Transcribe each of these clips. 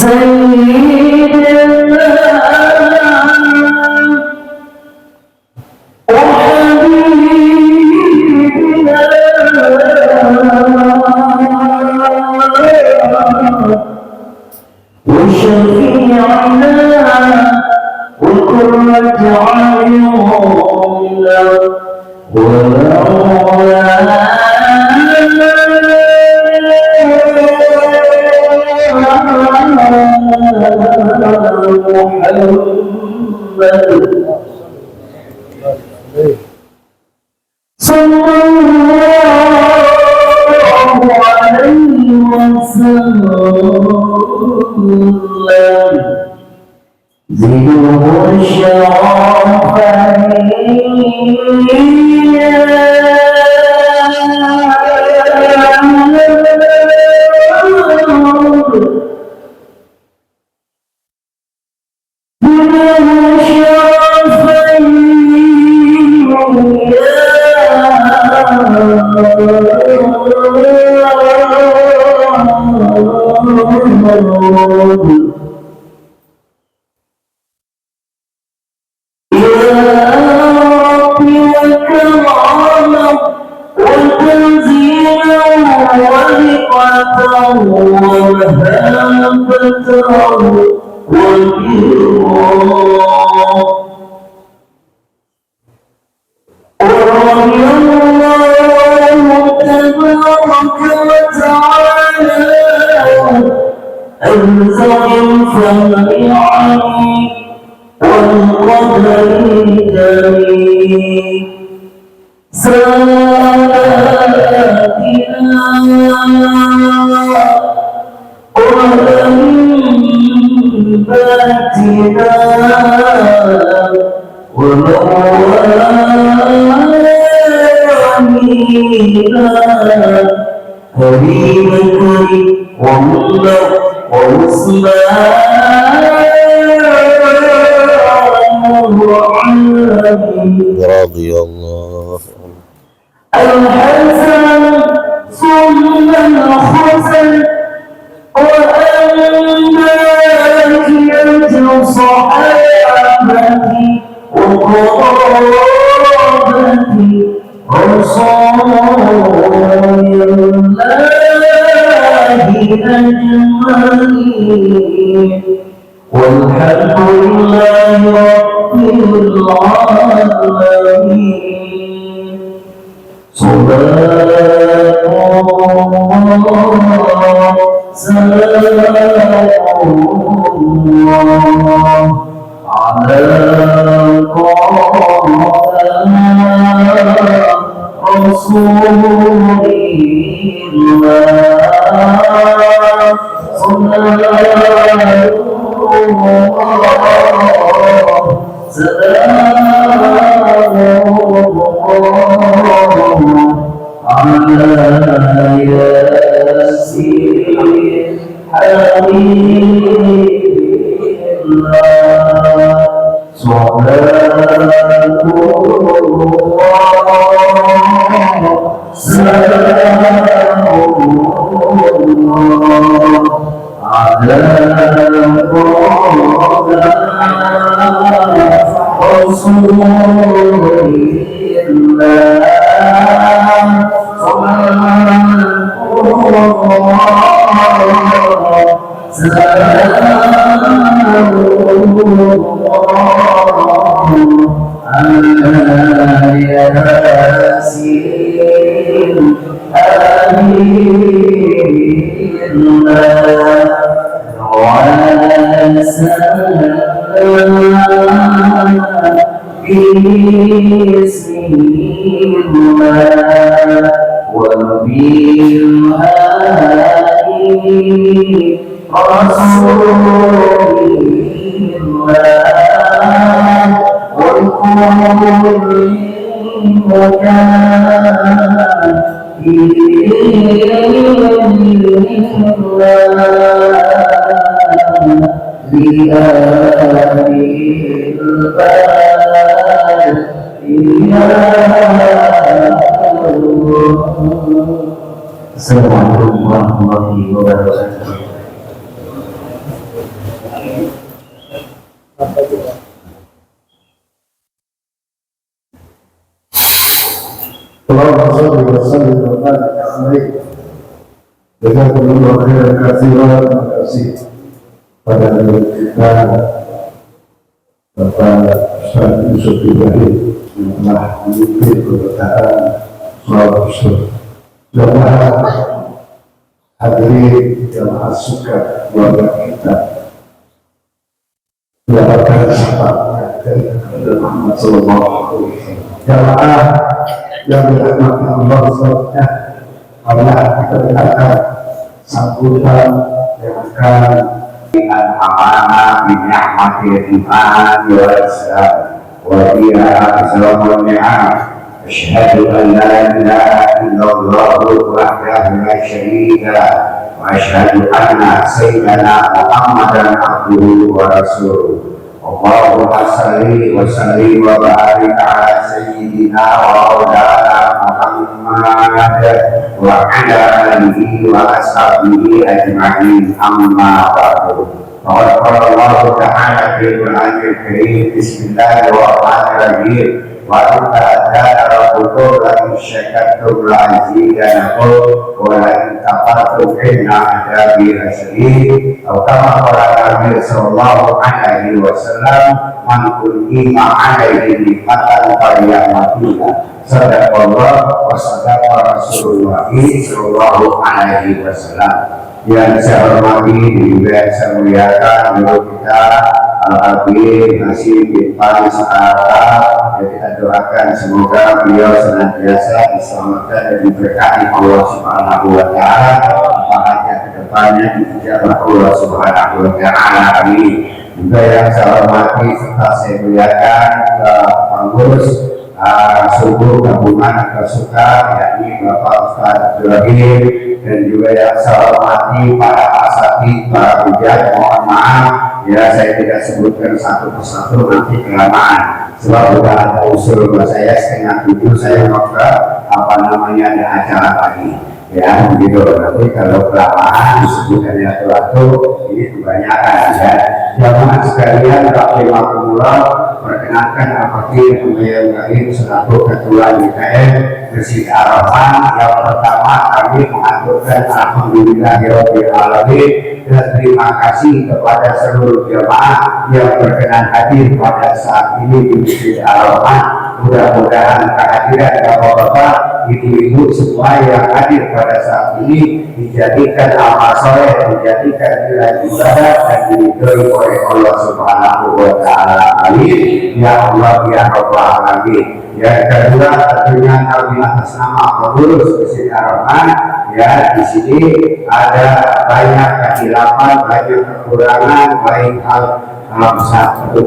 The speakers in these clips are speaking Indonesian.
Sayyidina رضي الله الحسن ثم الحسن وأنباكية صحابتي وقرابتي رسول الله أجمعين والحمد لله رب العالمين. صلاة الله سلام الله على رسول الله صلى على ياسين حبيب الله صلاة الله سلام الله على رسول الله Assalamualaikum warahmatullahi wabarakatuh. Allahumma shalli wa sallim wa barik alaihi. Jazakumullahu khairan katsiran. Terima kasih pada kita Bapak Ustaz Yusuf Ibrahim yang telah memimpin keberadaan sholat Yusuf. Jamaah hadirin jamaah suka keluarga kita mendapatkan syafaat dari Muhammad Sallallahu Alaihi Wasallam. Jamaah yang dirahmati Allah SWT, Allah kita berkata sambutan yang akan amanah min ni'matil iman wal islam wa biha asrarul ni'am. Asyhadu an la ilaha illallah wahdahu la syarika lah wa asyhadu anna sayyidana Muhammadan abduhu wa rasuluh. Allahumma salli wa sallim wa barik ala sayyidina wa maulana Muhammad wa ala alihi wa ashabihi ajma'in, amma ba'du. Qala Allah ta'ala fil Qur'anil Karim, bismillahirrahmanirrahim, wa ta'ala rabbukum la in syakartum la azidannakum wa la in kafartum inna adzabi lasyadid. Atau kama qala Nabi sallallahu alaihi wasallam, man kunima alaihi nikmatan falyahmadillah. Sadaqallah wa sadaqa Rasulullah sallallahu alaihi wasallam. Yang saya hormati juga saya muliakan guru kita Al-Habib Hasyim bin Faiz Al-Arab, yang kita doakan semoga beliau senantiasa diselamatkan dan diberkati Allah Subhanahu wa Ta'ala, apalagi ke depannya dijabah Allah Subhanahu wa Ta'ala. Amin. Juga yang saya hormati serta saya muliakan pengurus suku gabungan Kesuka, yakni Bapak Ustaz Ibrahim, dan juga yang saya hormati para asatidz, para hujat. Mohon maaf ya saya tidak sebutkan satu persatu, nanti kelamaan sebab sudah ada usul buat saya 6:30 saya mau ke ada acara lagi ya begitu. Tapi kalau kelamaan disebutkan satu-satu ini kebanyakan ya. Jamaah sekalian, rahimakumullah, perkenalkan apabila yang lain selaku ketua DPR Masjid Arafah. Yang pertama kami mengaturkan alhamdulillahirabbil alamin dan terima kasih kepada seluruh jamaah yang berkenan hadir pada saat ini di Masjid Arafah. Mudah-mudahan kehadiran bapak-bapak, ibu-ibu semua yang hadir pada saat ini dijadikan amal soleh, dijadikan nilai ibadah dan diridhoi oleh Allah Subhanahu wa Ta'ala. Amin ya Allah ya Rabbal alamin. Yang kedua tentunya kami atas nama pengurus Masjid Arafah ya, di sini ada banyak kehilapan, banyak kekurangan, baik hal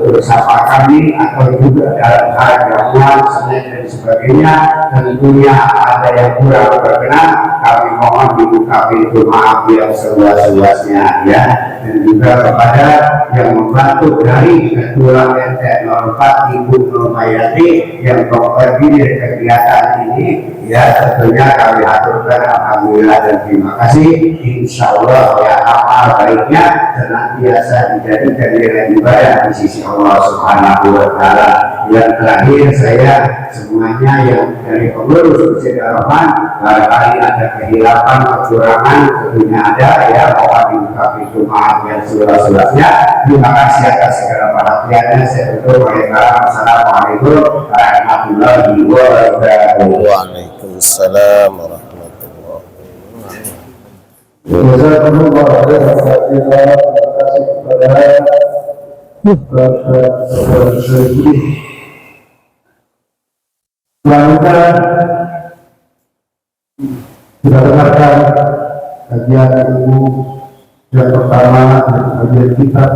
bersama kami atau juga dalam hal gabungan dan sebagainya. Tentunya ada yang kurang berkenan, kami mohon dibuka pintu maaf yang seluas-luasnya ya. Dan juga kepada yang membantu dari Ketua RT 04 Ibu Nurmayati yang mengkoordinir kegiatan ini ya, tentunya kami aturkan alhamdulillah dan terima kasih. Insya Allah ya amal baiknya senantiasa dijadikan nilai ibadah di sisi Allah Subhanahu wa Ta'ala. Yang terakhir saya semuanya yang dari pengurus Masjid Arafah, barangkali ada kehilapan, kekurangan, tentunya ada ya, mohon dibuka pintu maaf yang seluas-luasnya. Terima kasih atas segala perhatiannya. Saya tutup oleh Assalamualaikum warahmatullahi wabarakatuh. Waalaikumsalam warahmatullahi wabarakatuh. Jazakumullah khairan katsiran. Terima kasih kepada Bapak Syekh. Selanjutnya kita dengarkan kajian ilmu yang pertama, kajian kitab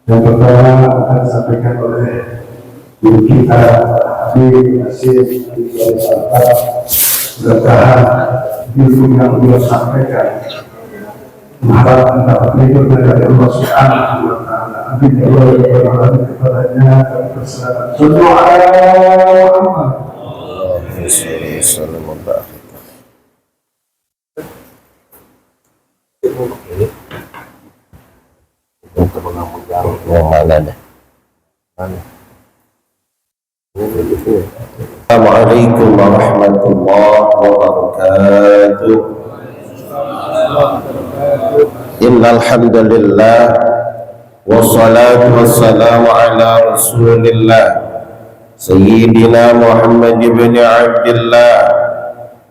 yang pertama akan disampaikan oleh guru kita Habib Hasyim bin Faiz Al-Arab. Mudah-mudahan ilmu yang beliau sampaikan mengharap mendapat ridho dari Allah Subhanahu wa Ta'ala. Amin ya Allah ya Rabbal alamin. Kepadanya kami persilakan. Sallu ala Muhammad. Assalamualaikum warahmatullahi wabarakatuh. Innal hamdalillah والصلاة والسلام على رسول الله سيدنا محمد بن عبد الله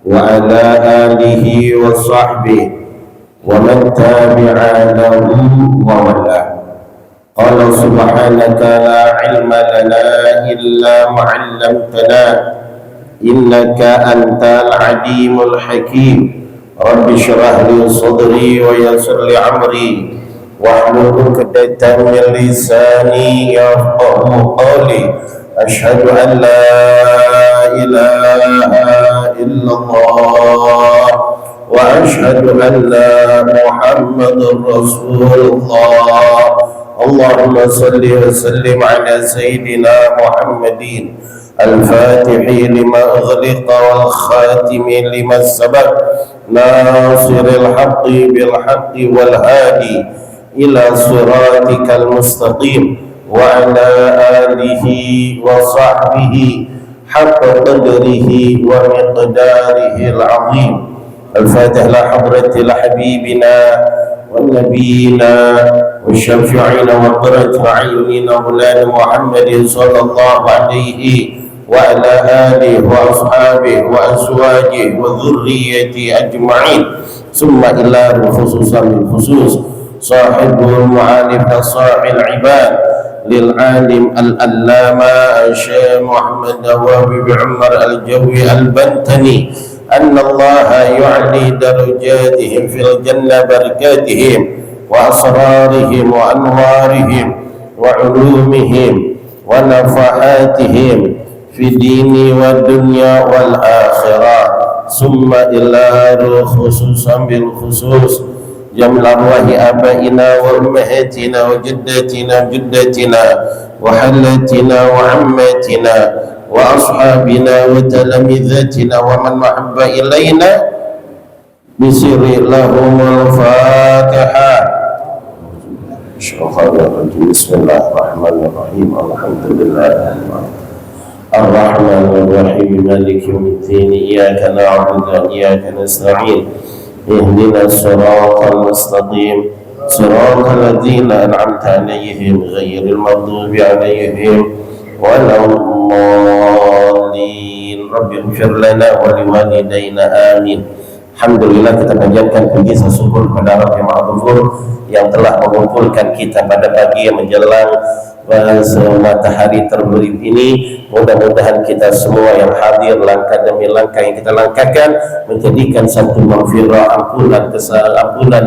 وعلى آله وصحبه ومن تابع له وولاه. قال سبحانك لا علم لنا إلا ما علمتنا إنك أنت العليم الحكيم. رب اشرح لي صدري ويسر لي أمري واحلل عقدة من لساني يفقهوا قولي. أشهد أن لا إله إلا الله وأشهد أن محمد رسول الله. اللهم صل وسلم على سيدنا محمد الفاتح لما أغلق والخاتم لما سبق ناصر الحق بالحق والهادي إلى صراطك المستقيم وعلى آله وصحبه حق قدره ومقداره العظيم. الفاتح لحضرة حبيبنا ونبينا وشفيعنا وقرة أعيننا مولانا محمد صلى الله عليه وعلى آله وأصحابه وأزواجه وذريته أجمعين. ثم إلى خصوصا بالخصوص صاحب المعالم صاحب العباد للعالم الألامة الشيخ محمد نواف بن عمر الجوي البنتني أن الله يعلي درجاتهم في الجنة بركاتهم وأسرارهم وأنوارهم وعلومهم ونفحاتهم في الدين والدنيا والآخرة. ثم إلى خصوصا بالخصوص جمل أرواح آبائنا وأمهاتنا وجداتنا وجداتنا وحلاتنا وعماتنا وأصحابنا وتلامذاتنا ومن محب إلينا بسر لهم الفاتحة. بسم الله الرحمن الرحيم. الحمد لله الرحمن الرحيم مالك يوم الدين. إياك نعبد وإياك نستعين اهدنا الصراط المستقيم صراط الذين أنعمت عليهم غير المغضوب عليهم ولا الضالين. رب اغفر لنا ولوالدينا آمين. Alhamdulillah, kita panjatkan puji syukur kepada Rabb yang Maha Ghafur yang telah mengumpulkan kita pada pagi yang menjelang matahari terbelit ini. Mudah-mudahan kita semua yang hadir langkah demi langkah yang kita langkahkan menjadikan satu maghfirah, ampunan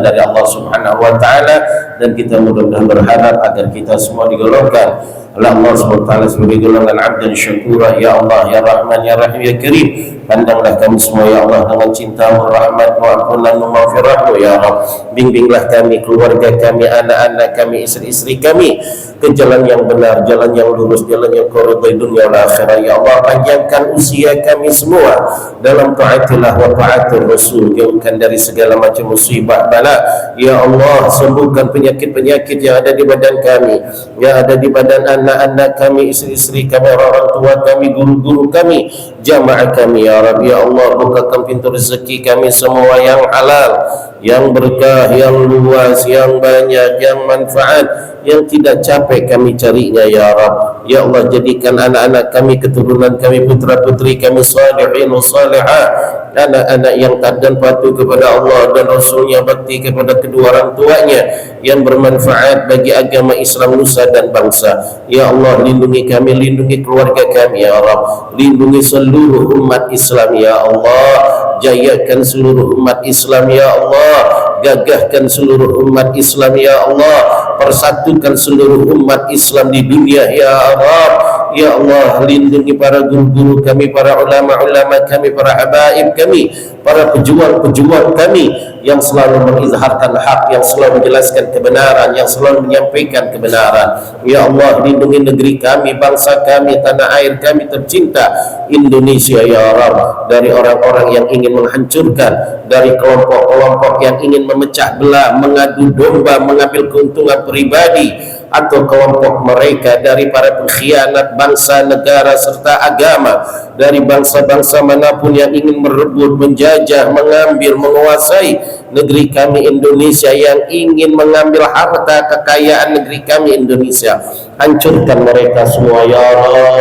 dari Allah Subhanahu wa taala, dan kita mudah-mudahan berharap agar kita semua digolongkan oleh Allah Subhanahu wa taala sebagai golongan abdan syakura. Ya Allah, ya Rahman, ya Rahim, ya Karim, pandanglah kami semua ya Allah dengan cinta-Mu, rahmat-Mu, ampunan-Mu, maghfirah-Mu ya Allah. Bimbinglah kami, keluarga kami, anak-anak kami, istri-istri kami ke jalan yang benar, jalan yang lurus, jalan yang Kau ridhai dunia wal akhirah ya Allah. Panjangkan usia kami semua dalam taatillah wa taatur Rasul, jauhkan dari segala macam musibah bala ya Allah. Sembuhkan penyakit-penyakit yang ada di badan kami, yang ada di badan anak-anak kami, istri-istri kami, orang tua kami, guru-guru kami, jamaah kami ya Rabbi ya Allah. Bukakan pintu rezeki kami semua yang halal, yang berkah, yang luas, yang banyak, yang manfaat, yang tidak capek kami carinya ya Rabb ya Allah. Jadikan anak-anak kami, keturunan kami, putra-putri kami salihin wa salihah, anak-anak yang taat dan patuh kepada Allah dan Rasulnya, bakti kepada kedua orang tuanya, yang bermanfaat bagi agama Islam, nusa dan bangsa ya Allah. Lindungi kami, lindungi keluarga kami ya Rabb, lindungi seluruh umat Islam ya Allah. Jayakan seluruh umat Islam ya Allah, gagahkan seluruh umat Islam ya Allah, persatukan seluruh umat Islam di dunia ya Rabb ya Allah. Lindungi para guru-guru kami, para ulama-ulama kami, para habaib kami, para pejuang-pejuang kami yang selalu mengizharkan hak, yang selalu menjelaskan kebenaran, yang selalu menyampaikan kebenaran ya Allah. Lindungi negeri kami, bangsa kami, tanah air kami tercinta Indonesia ya Rabb, dari orang-orang yang ingin menghancurkan, dari kelompok-kelompok yang ingin memecah belah, mengadu domba, mengambil keuntungan pribadi atau kelompok mereka dari para pengkhianat bangsa, negara serta agama, dari bangsa-bangsa manapun yang ingin merebut, menjajah, mengambil, menguasai negeri kami Indonesia, yang ingin mengambil harta kekayaan negeri kami Indonesia. Hancurkan mereka semua ya Allah,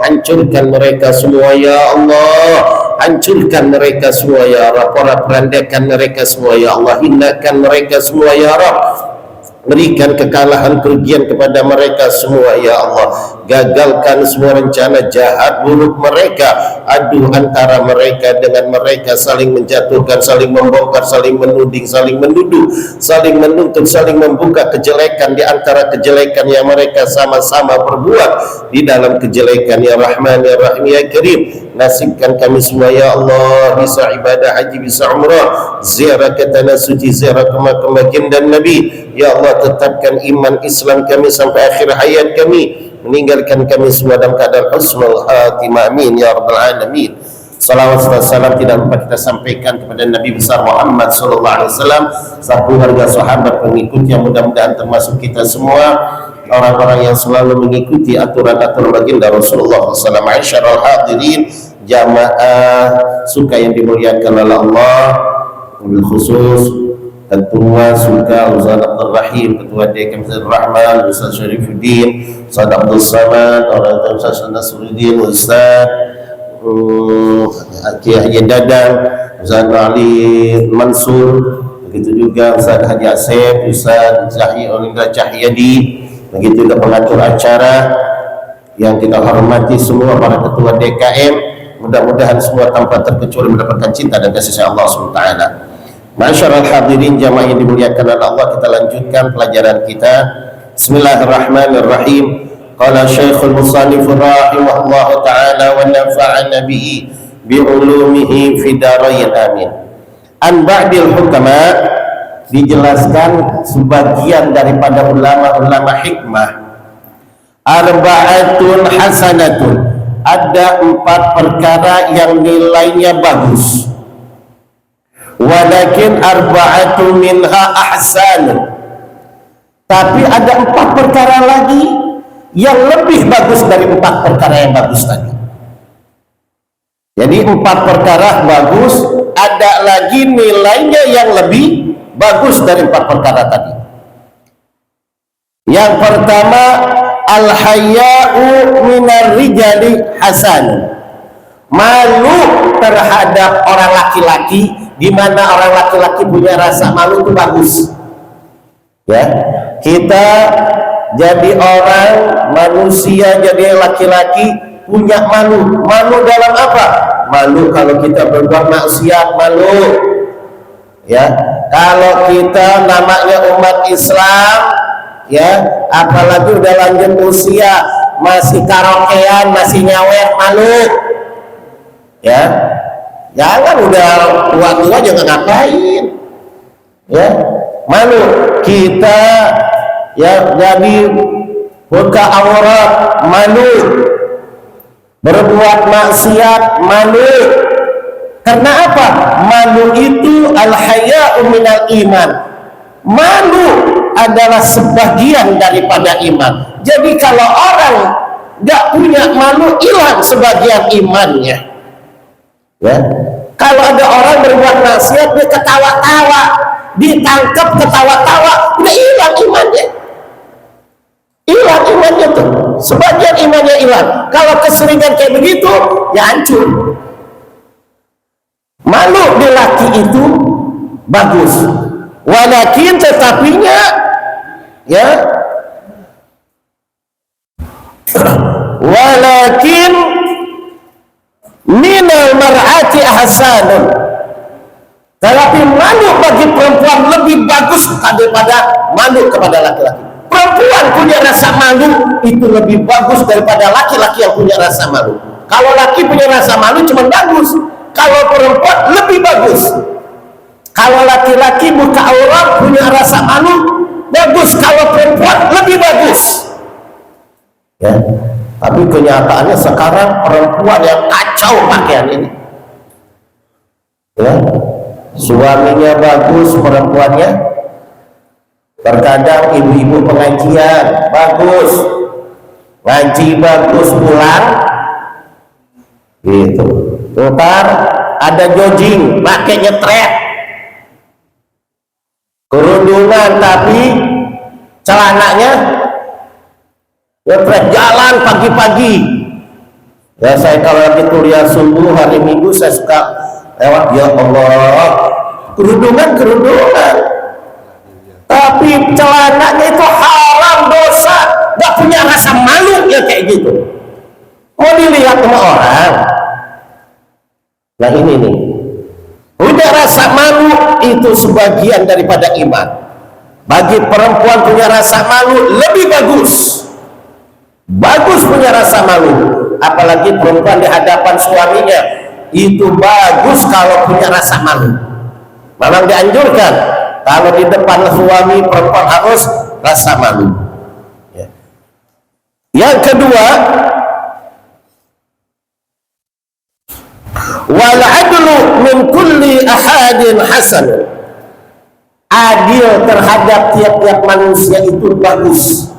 hancurkan mereka semua ya Allah, hancurkan mereka semua ya Rabb, porak-porandakan mereka semua ya Allah, hinakan mereka semua ya Rabb, berikan kekalahan kerugian kepada mereka semua ya Allah, gagalkan semua rencana jahat buruk mereka, adu antara mereka dengan mereka, saling menjatuhkan, saling membongkar, saling menuding, saling menuduh, saling menuntut, saling membuka kejelekan di antara kejelekan yang mereka sama-sama perbuat di dalam kejelekan. Ya Rahman ya Rahim ya Karim, nasibkan kami semua ya Allah bisa ibadah haji, bisa umrah, ziarah ke tanah suci, ziarah ke makam baginda Nabi. Ya Allah, tetapkan iman Islam kami sampai akhir hayat kami, meninggalkan kami semua dalam keadaan husnul khatimah, amin ya rabbal alamin. Salawat dan salam tidak lupa kita sampaikan kepada Nabi besar Muhammad sallallahu alaihi wasallam, serta keluarga sahabat pengikutnya, mudah-mudahan termasuk kita semua orang-orang yang selalu mengikuti aturan-aturan baginda Rasulullah SAW. Masyarul hadirin jamaah suka yang dimuliakan oleh Allah, wabil khusus Ketua Suka Ustaz Abdul Rahim, Ketua Dekan Ustaz Rahman, Ustaz Syarifuddin, Ustaz Abdul Samad, orang Ustaz Nasruddin, Ustaz Kiai Dadang, Ustaz Ali Mansur, begitu juga Ustaz Haji Asep, Ustaz Cahyadi, begitu juga pengatur acara yang kita hormati semua para ketua DKM. Mudah-mudahan semua tanpa terkecuali mendapatkan cinta dan kasih sayang Allah SWT. Masyarul hadirin jamaah yang dimuliakan oleh Allah, kita lanjutkan pelajaran kita. Bismillahirrahmanirrahim. Qala Syekhul Musannif rahimahullahu taala wa nafa'ana bihi bi ulumihi fi darain amin. An ba'dil hukama, dijelaskan sebagian daripada ulama-ulama hikmah, arba'atun hasanatun, ada 4 perkara yang nilainya bagus. Walakin arba'atu minha ahsan, tapi ada 4 perkara lagi yang lebih bagus dari 4 perkara yang bagus tadi. Jadi 4 perkara bagus, ada lagi nilainya yang lebih bagus dari 4 perkara tadi. Yang pertama, al-haya'u minar rijali hasan, malu terhadap orang laki-laki, di mana orang laki-laki punya rasa malu itu bagus. Ya, kita jadi orang manusia, jadi laki-laki punya malu. Malu dalam apa? Malu kalau kita berbuat maksiat, malu. Ya, kalau kita namanya umat Islam, ya, apalagi udah lanjut usia, masih karaokean, masih nyawer, malu. Ya, jangan udah tua-tua jangan ngapain, ya, malu kita, ya, jadi buka aurat, malu, berbuat maksiat, malu. Karena apa? Malu itu al-haya'u minal iman, malu adalah sebagian daripada iman. Jadi kalau orang gak punya malu, hilang sebagian imannya. Ya, kalau ada orang berbuat maksiat, dia ketawa-tawa, ditangkap ketawa-tawa, udah hilang imannya. Hilang imannya tuh, sebagian imannya hilang. Kalau keseringan kayak begitu, ya hancur. Malu di laki itu bagus, walakin tetapinya, ya, walakin minal mar'ati ahsanun, tetapi malu bagi perempuan lebih bagus daripada malu kepada laki-laki. Perempuan punya rasa malu itu lebih bagus daripada laki-laki yang punya rasa malu. Kalau laki punya rasa malu cuma bagus, kalau perempuan lebih bagus. Kalau laki-laki buka aurat punya rasa malu bagus, kalau perempuan lebih bagus. Ya. Tapi kenyataannya sekarang perempuan yang kacau pakaian ini, ya, suaminya bagus, perempuannya Terkadang ibu-ibu pengajian bagus, ngaji bagus, pulang gitu, ntar ada jogging pakai nyetret, kerudungan tapi celananya nyetret, jalan pagi-pagi. Ya, saya kalau lagi kuliah subuh hari Minggu saya suka lewat, ya Allah, kerudungan, tapi celananya itu haram, dosa, gak punya rasa malu ya kayak gitu. Mau dilihat sama orang. Nah ini nih, punya rasa malu itu sebagian daripada iman. Bagi perempuan punya rasa malu lebih bagus. Bagus punya rasa malu, apalagi perempuan di hadapan suaminya, itu bagus kalau punya rasa malu. Memang dianjurkan kalau di depan suami perempuan harus rasa malu. Ya. Yang kedua, wal adlu min kulli ahadin hasan. Adil terhadap tiap-tiap manusia itu bagus.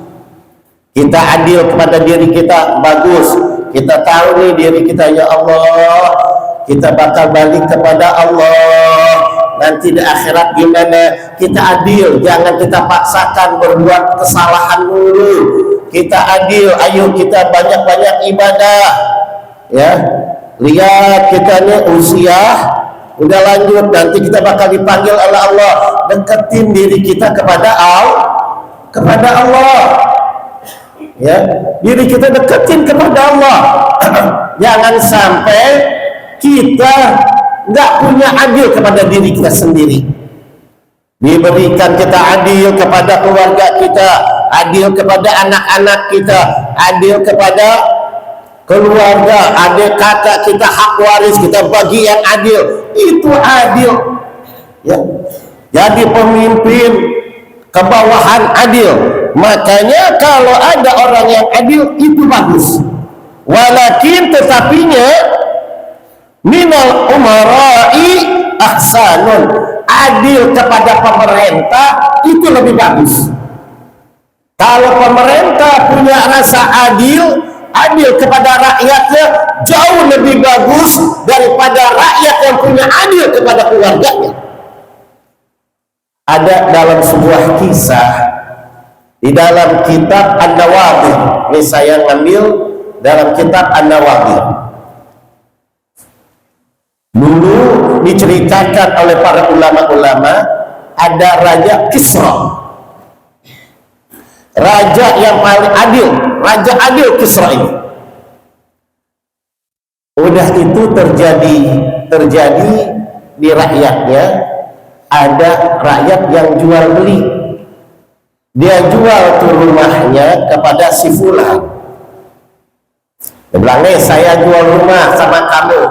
Kita adil kepada diri kita, bagus. Kita tahu nih diri kita, ya Allah, kita bakal balik kepada Allah nanti di akhirat gimana. Kita adil, jangan kita paksakan berbuat kesalahan dulu. Kita adil, ayo kita banyak-banyak ibadah. Ya, lihat kita nih usia udah lanjut, nanti kita bakal dipanggil oleh Allah. Deketin diri kita kepada Allah. Ya, diri kita deketin kepada Allah. Jangan sampai kita nggak punya adil kepada diri kita sendiri. Diberikan kita adil kepada keluarga kita, adil kepada anak-anak kita, adil kepada keluarga, adik kakak kita, hak waris kita bagi yang adil. Itu adil. Ya, jadi pemimpin kebawahan adil. Makanya kalau ada orang yang adil itu bagus. Walakin tetapinya minal umara'i ahsanun. Adil kepada pemerintah itu lebih bagus. Kalau pemerintah punya rasa adil kepada rakyatnya jauh lebih bagus daripada rakyat yang punya adil kepada keluarganya. Ada dalam sebuah kisah di dalam kitab An-Nawawi. Ini saya ngambil dalam kitab An-Nawawi. Dulu diceritakan oleh para ulama-ulama, ada Raja Kisra, raja yang paling adil, Raja adil Kisra ini. Udah itu terjadi di rakyatnya, ada rakyat yang jual beli. Dia jual tuh rumahnya kepada si fulan. Dia bilang, saya jual rumah sama kamu.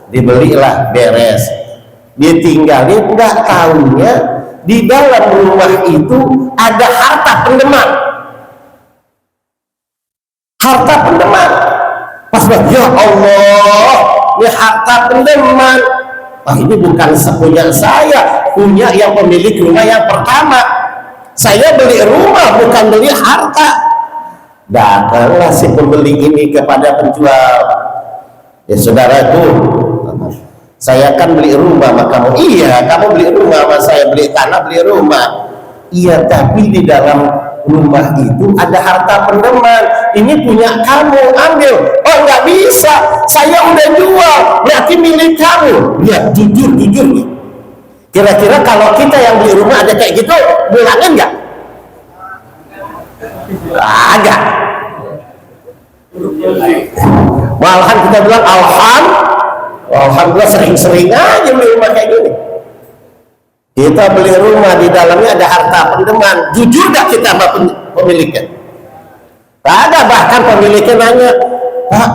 Dibelilah, beres. Ditinggalin, nggak tahunya di dalam rumah itu ada harta pendeman. Harta pendeman. Pas bilang, ya Allah, ini harta pendeman. Ini bukan punya saya, punya yang pemilik rumah yang pertama. Saya beli rumah, bukan beli harta. Datanglah si pembeli ini kepada penjual. Ya saudaraku, saya kan beli rumah sama kamu. Iya, kamu beli rumah sama saya, beli tanah, beli rumah. Iya, tapi di dalam rumah itu ada harta pendeman. Ini punya kamu, ambil. Oh, nggak bisa, saya udah jual, berarti milik kamu. Ya, jujur nih. Kira-kira kalau kita yang beli rumah ada kayak gitu, bilangin nggak? Agak. Malahan kita bilang alhamdulillah, sering-sering aja beli rumah kayak gini. Kita beli rumah di dalamnya ada harta pendeman. Jujur gak kita sama pemiliknya? Ada, bahkan pemiliknya nanya, Pak,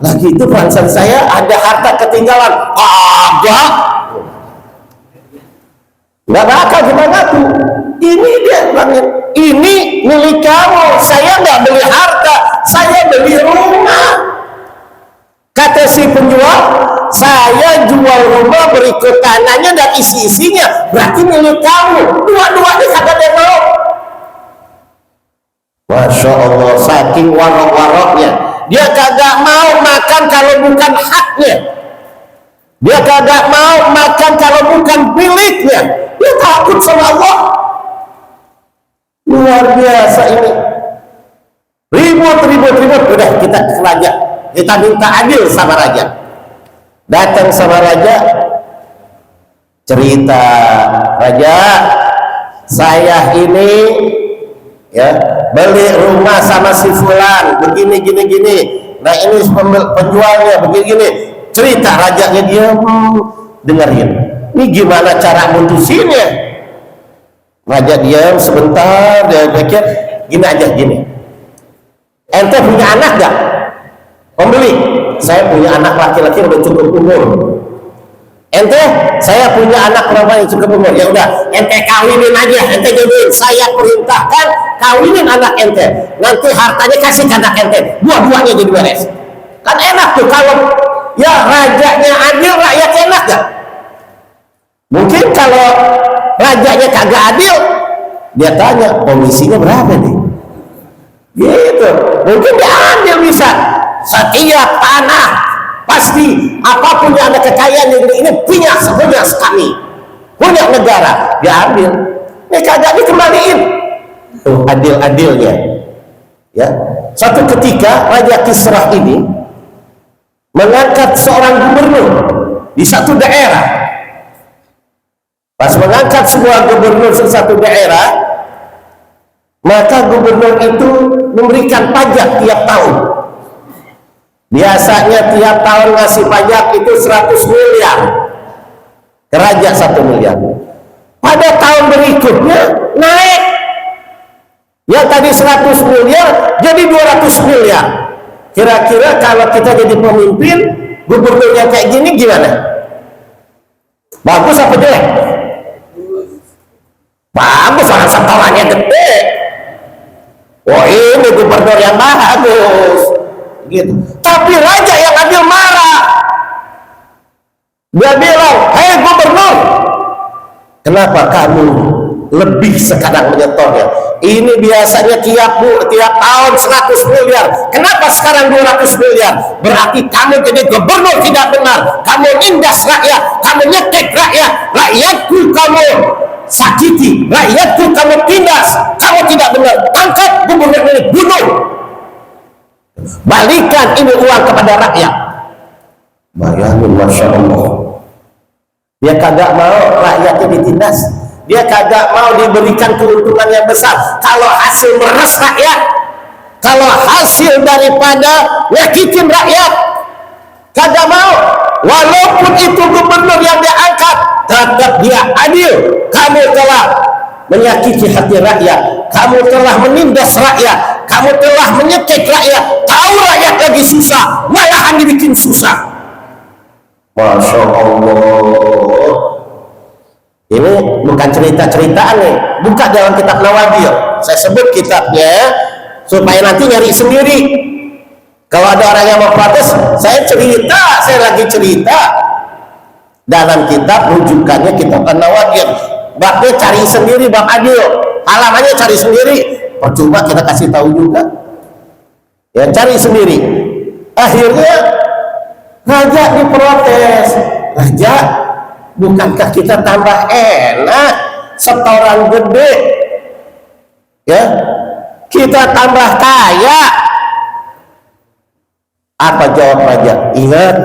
lagi itu perasaan saya ada harta ketinggalan. Agak. Nggak bakal kita ngaku. Ini dia bilangnya, ini milik kamu. Saya nggak beli harta, saya beli rumah. Kata si penjual, saya jual rumah berikut tanahnya dan isi-isinya, berarti milik kamu. Dua-duanya kagak ada mau. Masya Allah, saking warok-waroknya, dia kagak mau makan kalau bukan haknya, dia kagak mau makan kalau bukan miliknya, dia takut sama Allah. Luar biasa ini. Ribut, udah kita ke raja, kita minta adil sama raja. Datang sama raja, cerita, raja, saya ini ya beli rumah sama si fulan begini gini, nah ini penjualnya begini, cerita. Rajanya dia dengerin, ini gimana cara mutusinnya. Raja diam sebentar, dia pikir gini aja, gini, ente punya anak gak? Pembeli, saya punya anak laki-laki udah cukup umur. Ente, saya punya anak perempuan yang cukup umur. Ya udah, ente kawinin aja, ente jadiin. Saya perintahkan kawinin anak ente. Nanti hartanya kasih ke anak ente. Dua-duanya jadi beres. Kan enak tuh kalau ya rajanya adil, rakyat enak gak? Mungkin kalau rajanya kagak adil, dia tanya komisinya berapa nih? Gitu. Mungkin dia ambil bisa setiap tanah. Pasti apapun yang ada kekayaan ini punya kami, punya negara, dia ambil. Ini kagak dikembaliin. Tuh adil-adilnya. Ya. Suatu ketika Raja Kisra ini mengangkat seorang gubernur di satu daerah. Pas mengangkat sebuah gubernur di satu daerah, maka gubernur itu memberikan pajak tiap tahun. Biasanya tiap tahun ngasih pajak itu 100 miliar ke raja, 1 miliar. Pada tahun berikutnya naik, ya tadi 100 miliar jadi 200 miliar. Kira-kira kalau kita jadi pemimpin, gubernurnya kayak gini gimana? Bagus apa jelek? Bagus, orang setorannya gede. Oh ini gubernur yang bagus gitu. Tapi raja yang adil marah. Dia bilang, hei gubernur, kenapa kamu lebih sekarang menyetornya? Ini biasanya tiap tahun 100 miliar, kenapa sekarang 200 miliar? Berarti kamu jadi gubernur tidak benar. Kamu nindas rakyat, kamu nyetek rakyat, rakyatku kamu sakiti, rakyatku kamu tindas, kamu tidak benar. Tangkap gubernur ini, bunuh. Balikan ini uang kepada rakyat. Bayangin, Masya Allah. Dia kagak mau rakyatnya ditindas. Dia kagak mau diberikan keuntungan yang besar. Kalau hasil meres rakyat, kalau hasil daripada nyakitin rakyat, kagak mau. Walaupun itu gubernur yang dia angkat, tetap dia adil. Kamu telah menyakiti hati rakyat, kamu telah menindas rakyat, kamu telah menyekek rakyat. Tahu rakyat lagi susah, malahan dibikin susah. Masya Allah. Ini bukan cerita-ceritaan nih, buka dalam kitab Nawadir. Saya sebut kitabnya supaya nanti nyari sendiri. Kalau ada orang yang mau protes, saya lagi cerita dalam kitab, rujukannya kitab Nawadir. Babnya cari sendiri, bab adil, halamannya cari sendiri. Percuma kita kasih tahu juga, ya cari sendiri. Akhirnya raja diprotes. Raja, bukankah kita tambah enak, setoran gede, ya kita tambah kaya? Apa jawab raja? Ingat,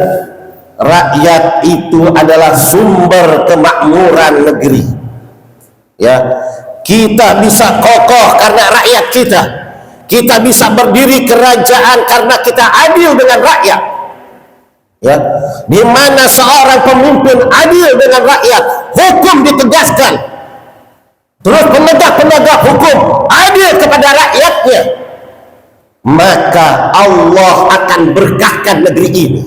rakyat itu adalah sumber kemakmuran negeri. Ya, kita bisa kokoh karena rakyat kita. Kita bisa berdiri kerajaan karena kita adil dengan rakyat. Ya, di mana seorang pemimpin adil dengan rakyat, hukum ditegaskan, terus penegak hukum adil kepada rakyatnya, maka Allah akan berkahkan negeri ini.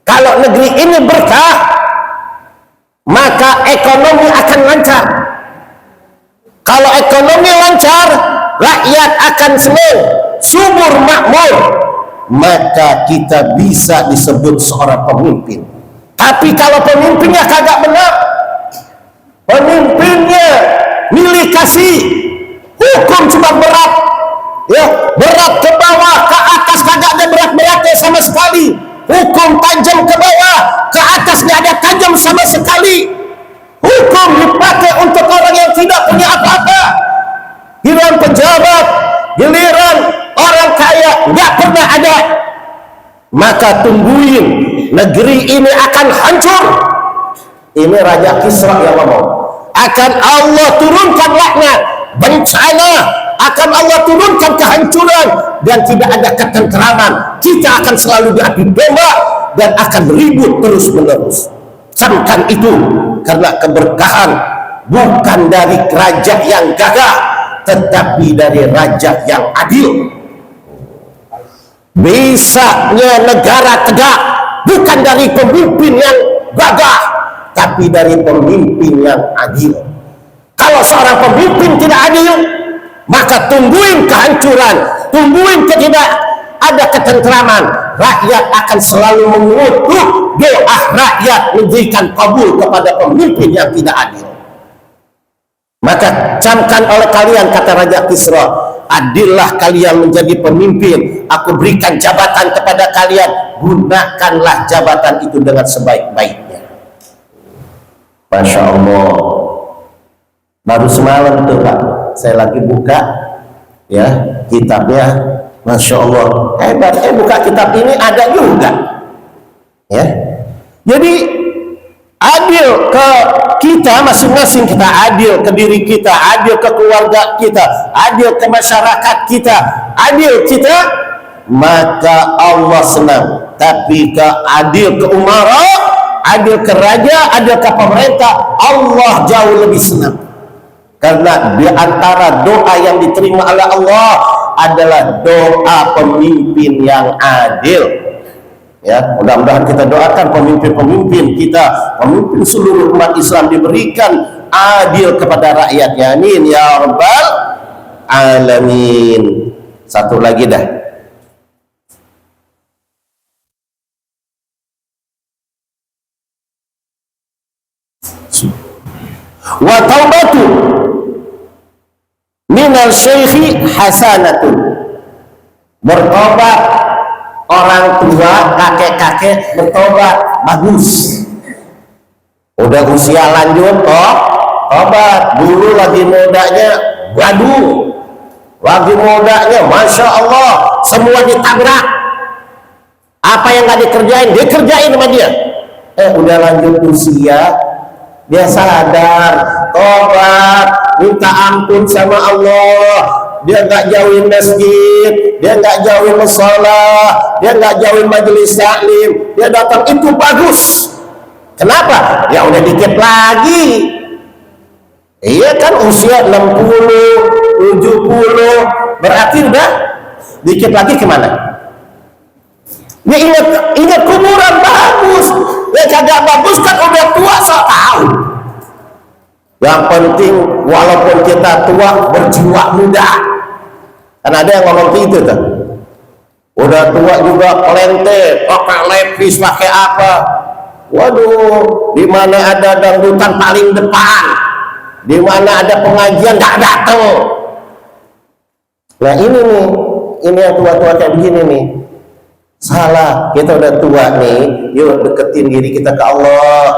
Kalau negeri ini berkah, maka ekonomi akan lancar. Kalau ekonomi lancar, rakyat akan senang, subur makmur, maka kita bisa disebut seorang pemimpin. Tapi kalau pemimpinnya kagak benar, pemimpinnya milih kasih, hukum cuma berat, Ya, berat ke bawah, ke atas kagak ada berat-beratnya sama sekali. Hukum tajam ke bawah, ke atas nggak ada tajam sama sekali. Hukum dipakai untuk orang yang tidak punya apa-apa. Giliran pejabat, giliran orang kaya nggak pernah ada. Maka tungguin, negeri ini akan hancur. Ini Raja Kisra yang ngomong. Akan Allah turunkan laknat, bencana, akan Allah turunkan kehancuran, dan tidak ada ketentraman. Kita akan selalu diadu domba dan akan ribut terus menerus. Camkan itu, karena keberkahan bukan dari raja yang gagah, tetapi dari raja yang adil. Bisanya negara tegak bukan dari pemimpin yang gagah, tapi dari pemimpin yang adil. Kalau seorang pemimpin tidak adil, maka tungguin kehancuran, tungguin tidak ada ketentraman. Rakyat akan selalu mengutuk doa rakyat menjadikan kabul kepada pemimpin yang tidak adil. Maka camkan oleh kalian, kata Raja Kisra, adillah kalian menjadi pemimpin. Aku berikan jabatan kepada kalian, gunakanlah jabatan itu dengan sebaik-baiknya. Masya Allah. Baru semalam tuh Pak, saya lagi buka ya kitabnya, Masya Allah, hebat. Buka kitab ini ada juga ya. Jadi adil ke kita masing-masing, kita adil ke diri kita, adil ke keluarga kita, adil ke masyarakat kita, adil kita, maka Allah senang. Tapi ke adil ke umara, adil ke raja, adil ke pemerintah, Allah jauh lebih senang. Karena di antara doa yang diterima oleh Allah adalah doa pemimpin yang adil. Ya, mudah-mudahan kita doakan pemimpin-pemimpin kita, pemimpin seluruh umat Islam diberikan adil kepada rakyatnya. Amin ya rabbal alamin. Satu lagi dah. Wa taubatu minal syekhi hasanatun. Bertobat orang tua, kakek-kakek bertobat bagus. Udah usia lanjut, tobat. Dulu lagi mudanya gaduh, lagi mudanya Masya Allah semua ditabrak. Apa yang gak dikerjain sama dia. Udah lanjut usia, dia sadar, tobat, minta ampun sama Allah. Dia nggak jauhin masjid, dia nggak jauhin mushola, dia nggak jauhin majelis taklim, dia datang, itu bagus. Kenapa? Ya udah dikit lagi. Iya kan, usia 60, 70, berarti udah dikit lagi kemana? Ya ingat kuburan bagus. Ya kagak bagus kan udah tua, sok tahu. Yang penting walaupun kita tua berjiwa muda. Kan ada yang ngomong gitu tuh. Udah tua juga lente, pakai lepis, pakai apa? Waduh, di mana ada dangdutan paling depan, di mana ada pengajian nggak datang. Nah ini nih, ini yang tua-tua kayak begini nih. Salah, kita udah tua nih, yuk deketin diri kita ke Allah.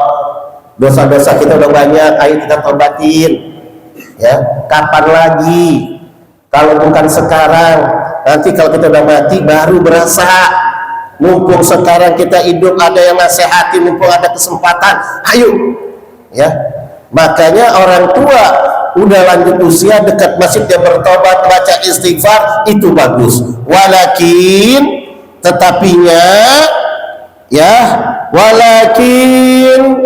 Dosa-dosa kita udah banyak, ayo kita tobatin. Ya, kapan lagi? Kalau bukan sekarang, nanti kalau kita udah mati baru berasa. Mumpung sekarang kita hidup, ada yang nasihati, mumpung ada kesempatan, ayo. Ya, makanya orang tua udah lanjut usia, dekat masjid dia bertobat, baca istighfar, itu bagus. Walakin, tetapinya, ya, walakin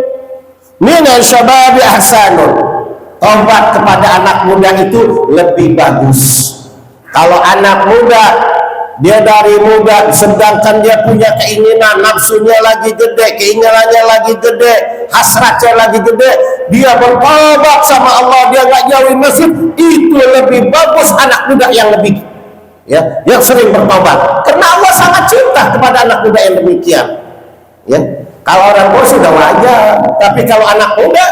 minal syababi ahsanun. Tobat kepada anak muda itu lebih bagus. Kalau anak muda, dia dari muda, sedangkan dia punya keinginan, nafsunya lagi gede, keinginannya lagi gede, hasratnya lagi gede, dia bertobat sama Allah, dia nggak jauhin masjid, itu lebih bagus anak muda yang lebih, ya, yang sering bertobat. Karena Allah sangat cinta kepada anak muda yang demikian. Ya, kalau orang tua sudah wajar, tapi kalau anak muda,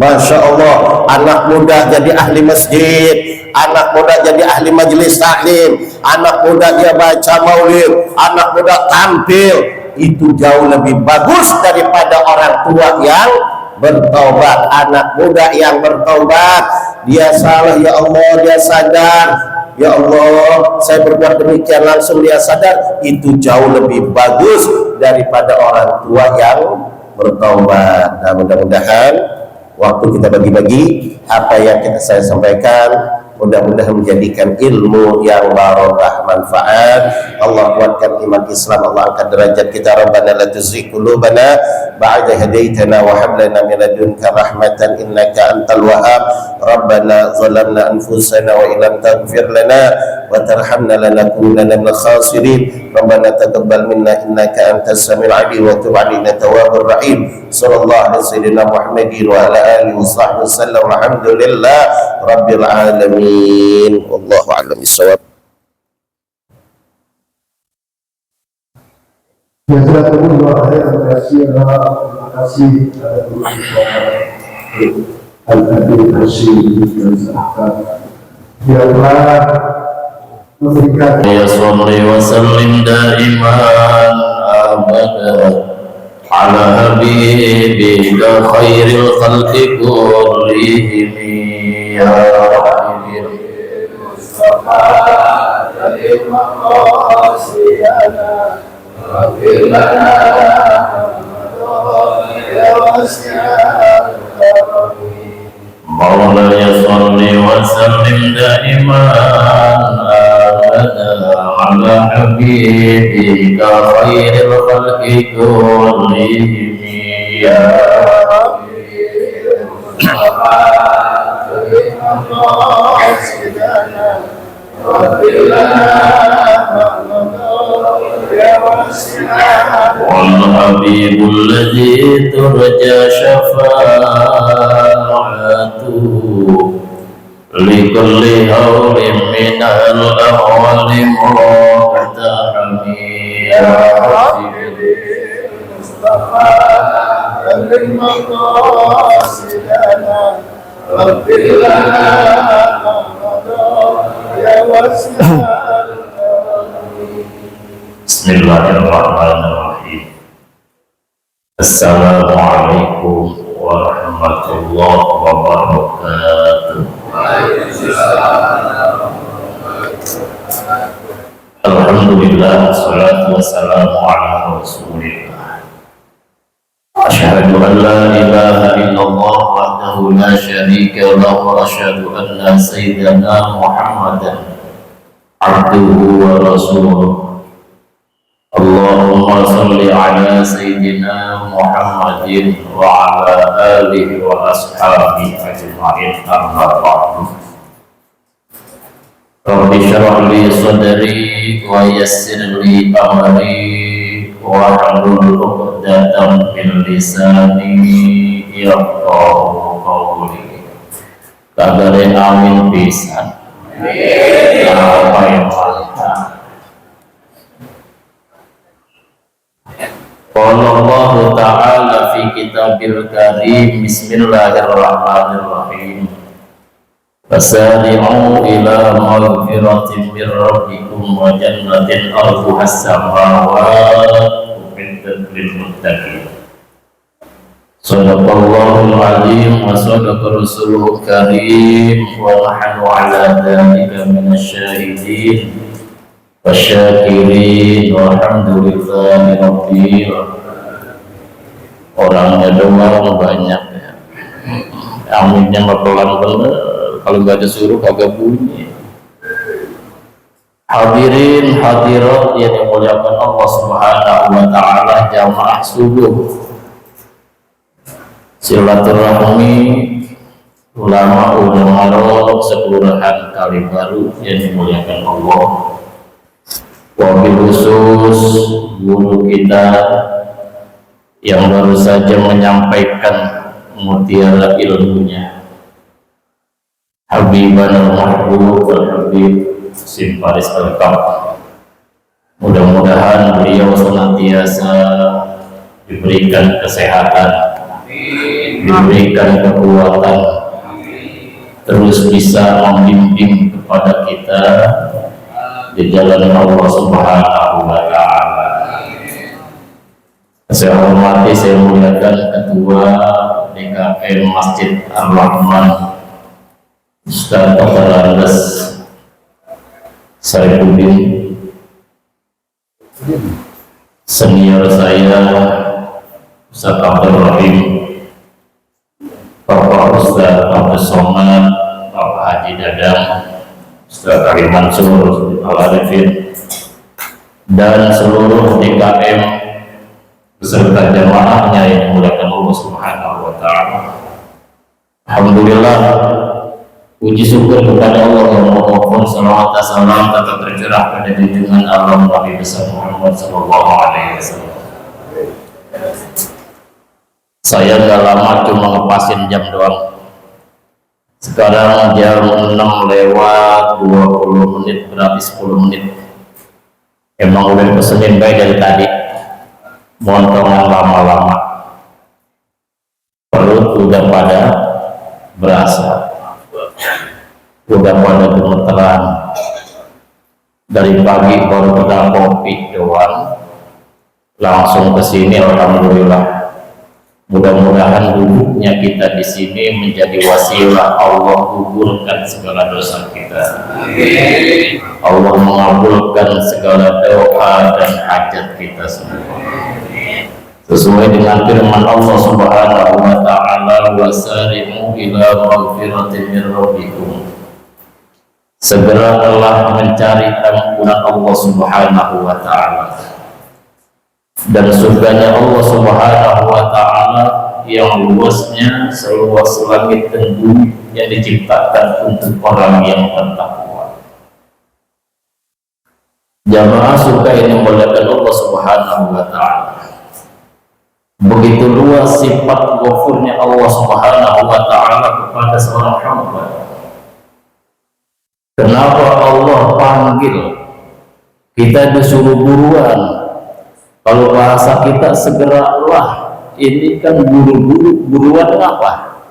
Masya Allah, anak muda jadi ahli masjid, anak muda jadi ahli majelis taklim, anak muda dia baca maulid, anak muda tampil, itu jauh lebih bagus daripada orang tua yang bertaubat. Anak muda yang bertaubat, dia salah, ya Allah, dia sadar, ya Allah saya berbuat demikian, langsung dia sadar, itu jauh lebih bagus daripada orang tua yang bertaubat. Nah, mudah-mudahan waktu kita bagi-bagi apa yang saya sampaikan mudah-mudahan menjadikan ilmu yang barokah, manfaat. Allah kuatkan iman Islam, Allah angkat derajat kita. Rabbana la tuzigh qulubana ba'da hadaitana wa hab lana min ladunka rahmatan innaka antal wahhab. Rabbana zalamna anfusana wa illam taghfir lana wa tarhamna lanakunanna minal khasirin. Rabbana taqabbal minna innaka antas samiul alim wa tub 'alaina tawwabur rahim. Sallallahu alaihi wasallam Muhammadin wa ala alihi wa sahbihi wasallam. Alhamdulillah rabbil alamin. Wallahu a'lam bishawab. Jazakumullah khairan katsiran. Terima kasih Al-Habib Hashim yang telah memberikan ya salli wa sallim daiman abadan ala habibika khairil khalqi kullihim ya Maulaya salli wa sallim daiman abada ala habibika khairil khalqi kullihim ya والحبيب الذي ترجى شفاعته لكل هول من الأهوال مقتحم يا حبيبي المصطفى المقاصدنا ربي لنا يا وسع. Bismillahirrahmanirrahim. Assalamualaikum warahmatullahi wabarakatuh. Alhamdulillah, wassalatu wassalamu ala rasulillah. Asyhadu an la ilaha illallah wahdahu la syarika lahu wa asyhadu anna sayyidana Muhammadan abduhu wa rasuluh. Allahumma salli ala sayyidina Muhammadin wa ala alihi wa ashabihi ajma'in, amma ba'du. Rabbi shrah li sadri wa yassir li amri wa hlul 'uqdatam min lisani yafqahu qawli. Kabare amin pisan. Apa yang mantap. Qala Allah Ta'ala fi kitabil karim. Bismillahirrahmanirrahim. Fasari'u ila maghfiratin min rabbikum wa jannatin arduha as-samawati u'iddat lil muttaqin. Sadaqallahul azim wa sadaqa rasuluhul karim wa nahnu ala dzalika minasyahidin wasyakirin walhamdulillahi rabbil alamin. Orangnya doang banyak ya. Aminnya pelan bener, kalau nggak disuruh kagak bunyi. Hadirin hadirat yang dimuliakan Allah Subhanahu wa taala, jamaah subuh silaturahmi ulama ulama sekelurahan Kalibaru yang dimuliakan Allah. Wabil khusus guru kita yang baru saja menyampaikan mutiara ilmunya, Habiban al-Mahbub al-Habib Simparis Al-Kab. Mudah-mudahan beliau senantiasa diberikan kesehatan, diberikan kekuatan, terus bisa membimbing kepada kita di jalan Allah Subhanahu wa Ta'ala. Saya hormati, saya muliakan Ketua DKM Masjid Ar-Rahman Ustaz Dr. Andes Saifuddin, senior saya Ustaz Abdul Rahim, Bapak Ustaz Abdul Somad, Bapak Haji Dadang, Ustaz Ali Mansur Al-Arifin, dan seluruh DKM beserta jamaahnya yang dimuliakan Allah Subhanahu wa Ta'ala. Alhamdulillah, puji syukur kepada Allah yang memohon salawat dan salam tetap tercurah pada junjungan Allah Nabi besar Muhammad sallallahu alaihi wasallam. Saya nggak lama, cuma ngepasin jam doang. Sekarang jam 6 lewat 20 menit, berarti 10 menit. Emang udah pesenin baik dari tadi, montongan lama-lama, perut udah pada berasa, udah pada gemeteran. Dari pagi baru pegang kopi doang, langsung ke sini. Alhamdulillah, mudah-mudahan duduknya kita di sini menjadi wasilah Allah gugurkan segala dosa kita. Allah mengabulkan segala doa dan hajat kita semua. Sesuai dengan firman Allah Subhanahu wa Ta'ala, wasari'u ila maghfiratin min rabbikum. Segeralah mencari ampunan Allah Subhanahu wa Ta'ala dan surganya Allah Subhanahu wa Ta'ala yang luasnya seluas langit dan bumi, yang diciptakan untuk orang yang bertakwa. Jamaah surga ini memuliakan Allah Subhanahu wa Ta'ala. Begitu luas sifat ghafurnya Allah Subhanahu wa Ta'ala kepada seorang hamba. Kenapa Allah panggil kita disuruh buruan? Kalau bahasa kita segeralah, ini kan buru-buru. Buruan apa?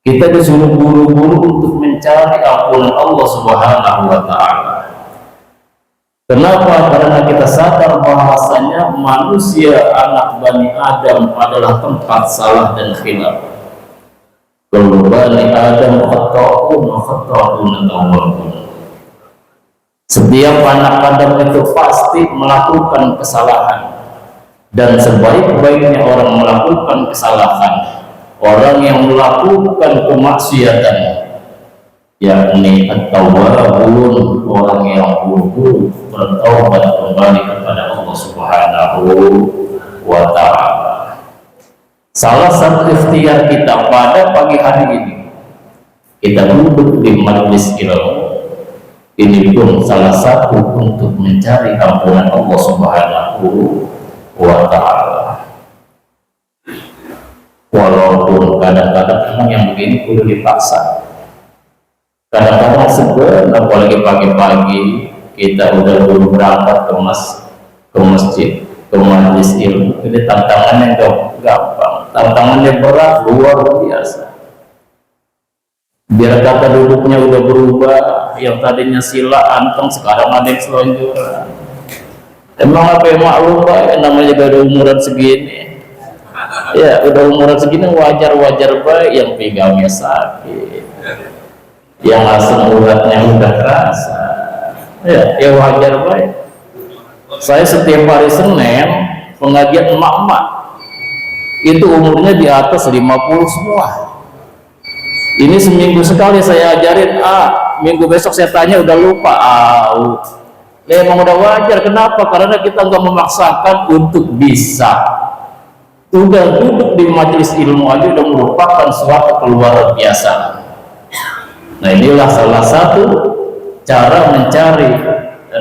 Kita disuruh buru-buru untuk mencari ampunan Allah Subhanahu wa Ta'ala. Kenapa? Karena kita sadar bahwasanya manusia, anak Bani Adam adalah tempat salah dan khilaf. Kullu bani Adam khata'un wa khata'un tawwabun. Setiap anak Adam itu pasti melakukan kesalahan, dan sebaik-baiknya orang melakukan kesalahan orang yang melakukan kemaksiatan, yakni at-tawwabun, orang yang buru-buru bertaubat kembali kepada Allah Subhanahu wa Ta'ala. Salah satu ikhtiar kita pada pagi hari ini, kita duduk di majelis ilmu ini pun salah satu untuk mencari ampunan Allah Subhanahu wa Ta'ala. Walaupun kadang-kadang memang yang begini perlu dipaksa. Kadang-kadang sebenarnya, apalagi pagi-pagi kita udah dulu berangkat ke masjid, ke majelis ilmu. Ini tantangannya gampang, tantangannya berat, luar biasa. Biar kata duduknya udah berubah, yang tadinya sila anteng sekarang ada yang selonjoran. Emang apa yang maklum Pak, namanya juga udah umuran segini. Ya udah umuran segini wajar-wajar baik, yang pinggangnya sakit, yang asam uratnya udah terasa, ya wajar baik. Saya setiap hari Senin pengajian emak-emak itu umurnya di atas 50 semua. Ini seminggu sekali saya ajarin, minggu besok saya tanya udah lupa. Emang udah wajar. Kenapa? Karena kita nggak memaksakan untuk bisa. Udah duduk di majelis ilmu aja udah merupakan suatu keluar biasa. Nah, inilah salah satu cara mencari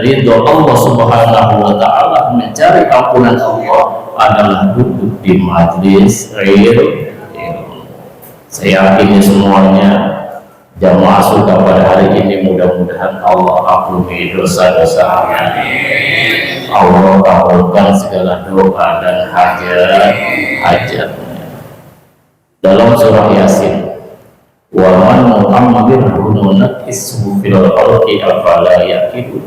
ridho Allah Subhanahu wa Ta'ala, mencari ampunan Allah adalah duduk di majelis ilmu. Saya yakin semuanya jamaah surga pada hari ini mudah-mudahan Allah ampuni dosa-dosanya, Allah kabulkan segala doa dan hajat-hajatnya. dalam surah Yasin, wa man nu'ammirhu nunakishu fil khalqi afala yaqilun.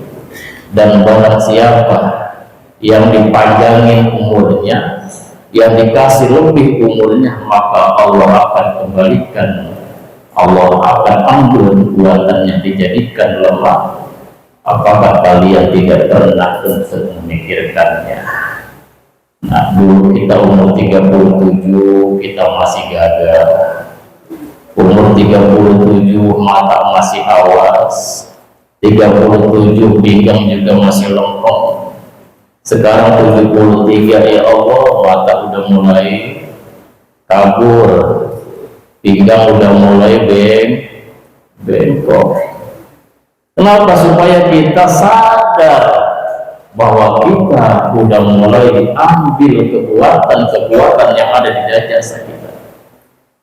Dan barang siapa yang dipanjangin umurnya, yang dikasih lebih umurnya, maka Allah akan kembalikan, Allah akan ambil kekuatannya, dijadikan lemah. Apakah kalian tidak pernah untuk memikirkannya? Nah, dulu kita umur 37 kita masih gagal, umur 37 mata masih awas, 37 pinggang juga masih lempeng. Sekarang 73, ya Allah, mata udah mulai kabur, pinggang udah mulai bengkok. Kenapa? Supaya kita sadar bahwa kita udah mulai diambil kekuatan yang ada di jasa kita.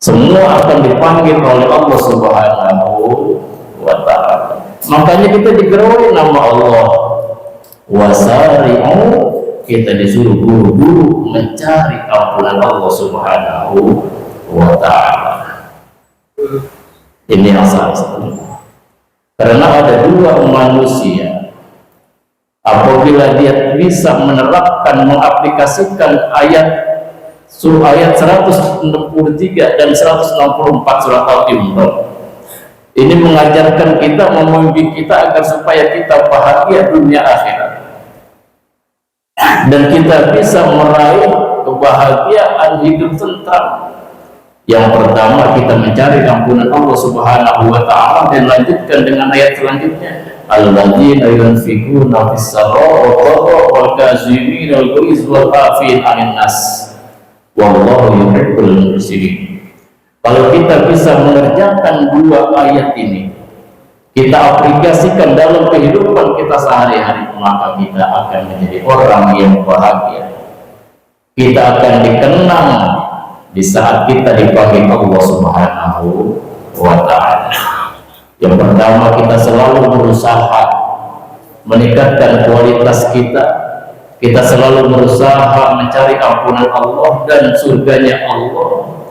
Semua akan dipanggil oleh Allah Subhanahu wa ta'ala. Makanya kita digeroin nama Allah. Wasari'u, kita disuruh buru-buru mencari ampunan Allah Subhanahu wa ta'ala. Ini asal sebenarnya. Karena ada dua manusia, apabila dia bisa menerapkan, mengaplikasikan ayat 163 dan 164 surat Al-Imran, ini mengajarkan kita, membimbing kita agar supaya kita bahagia dunia akhirat, dan kita bisa meraih kebahagiaan hidup tentram. Yang pertama, kita mencari ampunan Allah Subhanahu wa ta'ala, dan lanjutkan dengan ayat selanjutnya, alladzina yunfiquna fis-sarra'i wal kazimina al-ghaiz wal 'afina 'anil nas wallahu yuhibbul muhsinin. Kalau kita bisa mengerjakan dua ayat ini, kita aplikasikan dalam kehidupan kita sehari-hari, maka kita akan menjadi orang yang bahagia. Kita akan dikenang di saat kita dipanggil Allah Subhanahu wa ta'ala. Yang pertama, kita selalu berusaha meningkatkan kualitas kita. Kita selalu berusaha mencari ampunan Allah dan surganya Allah.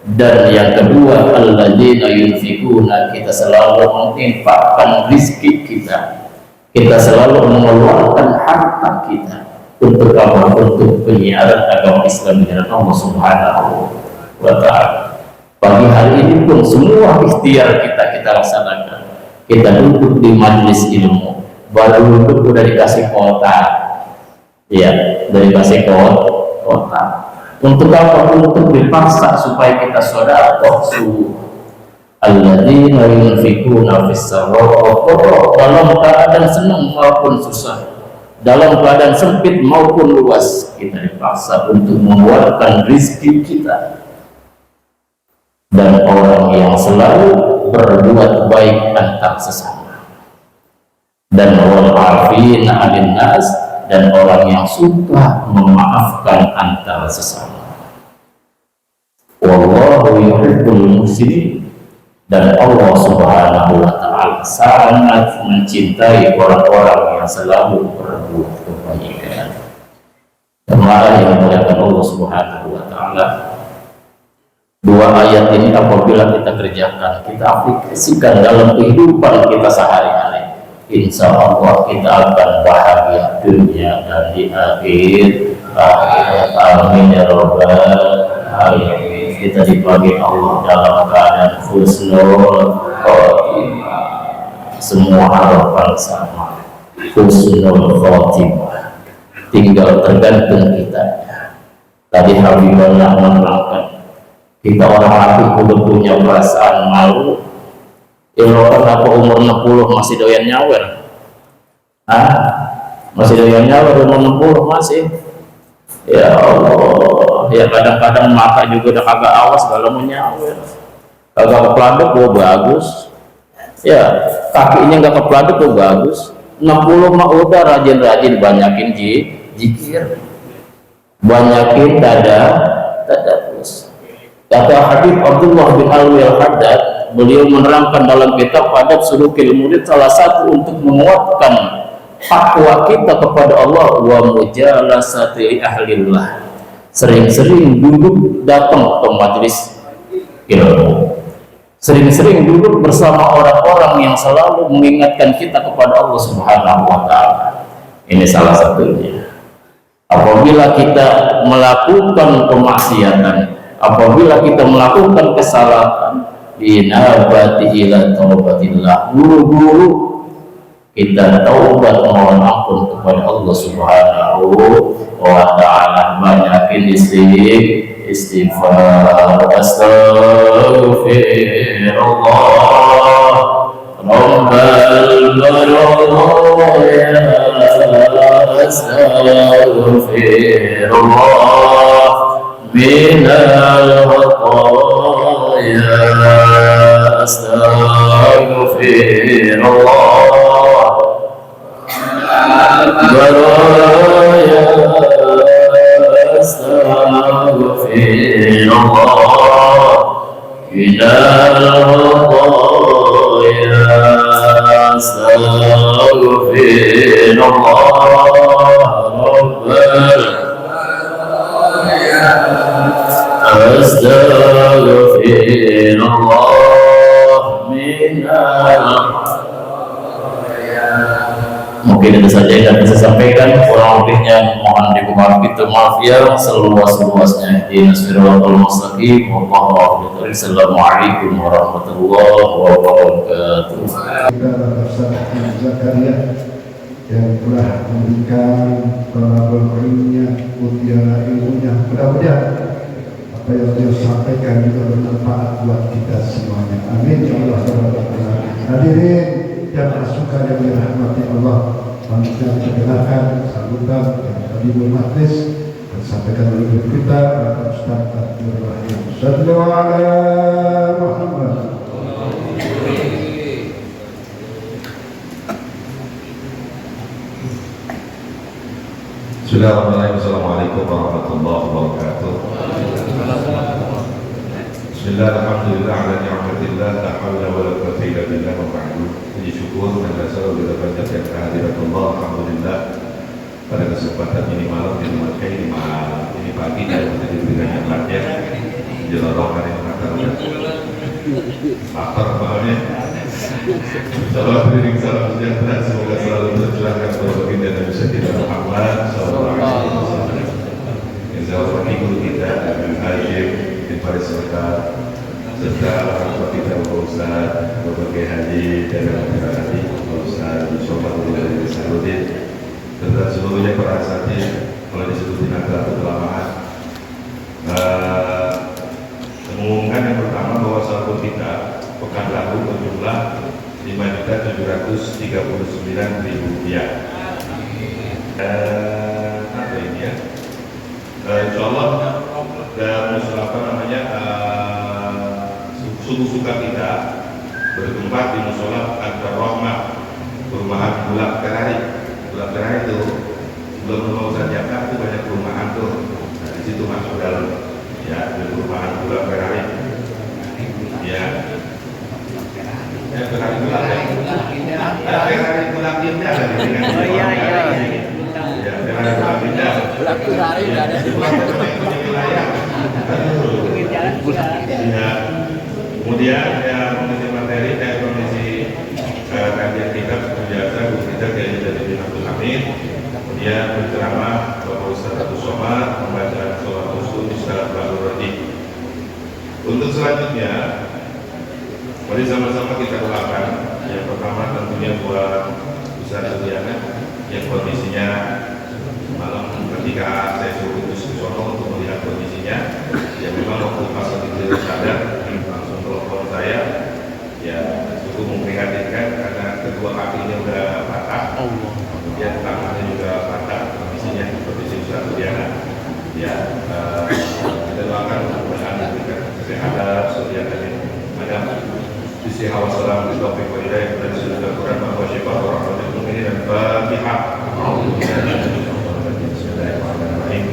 Dan yang kedua, alladzina yunfikuna, kita selalu menginfakkan rizki kita. Kita selalu mengeluarkan harta kita untuk apa? Untuk penyiaran agama Islam di jalan Allah Subhanahu wa ta'ala. Pagi hari ini pun semua ikhtiar kita laksanakan. Kita duduk di majelis ilmu, baru duduk udah dikasih kota, ya, dari dikasih kota. Untuk apa? Untuk dipaksa supaya kita sedekah subuh. Alladzina yunfikuna fis-sarra'i dalam keadaan senang maupun susah, dalam keadaan sempit maupun luas, kita dipaksa untuk mengeluarkan rizki kita. Dan orang yang selalu berbuat baik antar sesama, dan wal 'afina 'anil nas, dan orang yang suka memaafkan antar sesama. Wallahu yuhibbul muhsinin, dan Allah Subhanahu wa ta'ala sangat mencintai orang-orang yang selalu berbuat kebaikan. Kemarin yang dimuliakan Allah Subhanahu wa ta'ala, dua ayat ini apabila kita kerjakan, kita aplikasikan dalam kehidupan kita sehari-hari, insya Allah kita akan bahagia dunia dan di akhir. Amin ya rabbal alamin. Kita dipanggil Allah dalam keadaan husnul khotimah. Semua harapan sama, husnul khotimah, tinggal tergantung kita. Tadi Habibullah menerangkan, kita orang laki udah punya perasaan malu. Kenapa umur 60 masih doyan nyawer? Masih doyan nyawer umur 60 masih? Ya Allah, ya kadang-kadang mata juga udah kagak awas kalau mau nyawer. Kagak kepladuk, bagus. Ya, kakinya nggak kepladuk, bagus. 60 mah udah rajin-rajin, banyakin zikir, banyakin dada terus. Kata Habib Abdullah bin Alwi al-Haddad, beliau menerangkan dalam kitab Adab Sulukil Murid, salah satu untuk menguatkan takwa kita kepada Allah, wa mujalasati ahlillah, sering-sering duduk datang ke majelis ilmu. Sering-sering duduk bersama orang-orang yang selalu mengingatkan kita kepada Allah Subhanahu wa Ta'ala. Ini salah satunya. Apabila kita melakukan kemaksiatan, apabila kita melakukan kesalahan, inabati ila taubatillah, buru-buru kita taubat mohon ampun kepada Allah Subhanahu wa Ta'ala. Banyakin istighfar, astaghfirullah rabbal baraya, astaghfirullah minal khataya, astaghfirullah baraya, astaghfirullah minal khataya, astaghfirullah rabbal astaghfirullah minal. Mungkin itu saja yang bisa sampaikan, kurang lebihnya mohon dimaafkan, itu maaf ya seluas-luasnya. Bismillahirrahmanirrahim. Assalamualaikum warahmatullahi wabarakatuh. Kita Ustaz Zakaria yang telah memberikan pelaburan ilmunya, mutiara ilmunya. Mudah-mudahan apa yang dia sampaikan juga bermanfaat buat kita semuanya. Amin ya Allah. Hadirin yang bersuka yang dirahmati Allah, kita mendengarkan sambutan yang tadi bermajlis disampaikan oleh kita Bapak Ustaz Abdul Rahim. Sallallahu alaihi Muhammad. Bismillahirrahmanirrahim. Assalamualaikum warahmatullahi wabarakatuh. Bismillahirrahmanirrahim. Ala ni'matillah, la hawla wa la quwwata illa billah wa ba'du. Puji syukur dan dasar bila banyak yang kehadiratullah. Alhamdulillah, pada kesempatan ini malam di malam ini pagi dan kita diberikan nikmatnya menjelang hari Natal. Lapar malamnya. Salam beriring, salam sejahtera, semoga selalu tercurahkan kepada baginda Nabi Sayyidina Muhammad sallallahu alaihi wasallam. Yang saya hormati guru kita Habib Hashim bin Faris Sekar, serta orang tua kita Bapak Ustaz, berbagai haji dan Bapak Haji Bapak Ustaz Mustafa dari Sarudin, serta seluruhnya para asatidz kalau disebutin agak kelamaan. Mengumumkan yang pertama bahwa saldo kita pekan lalu berjumlah Rp5.739.000. Apa ini ya? Insya Allah dan apa namanya suku-suka kita bertempat di musola Ad-Rahmah, perumahan Bulak Ferrari. Bulak Ferrari itu belum mau saja itu banyak perumahan tuh. Nah, di situ masuk dalam ya di perumahan Bulak Ferrari. Ya. Ferrari Bulak ya. Ferrari Bulak Indah ada di sini. Oh iya. Ya, Ferrari Bulak Indah. Bulak Ferrari ada di wilayah. Ya. Kemudian yang mengisi materi dan kondisi kajian kita seperti biasa, guru kita Kiai Jaziludin Abdul Hamid. Kemudian berceramah Bapak Ustaz Abdul Somad membaca sholat usul Ustaz Abdul Rahim. Untuk selanjutnya, mari sama-sama kita doakan. Yang pertama tentunya buat Ustaz Sudiana yang kondisinya malam ketika saya suruh ke sono untuk melihat kondisinya, ya memang waktu pas itu sadar langsung telepon saya, ya cukup memprihatinkan karena kedua kakinya udah patah, kemudian tangannya juga patah, kondisinya kondisi Ustaz Sudiana. Ya kita doakan mudah-mudahan diberikan kesehatan Sudiana ini. Madam Sisi Hawasalam di Taufiq wa Hidayah dan sudah Al-Quran bahwa syifah wa rahmatul mu'minin dan Fatihah. Bismillahirrahmanirrahim.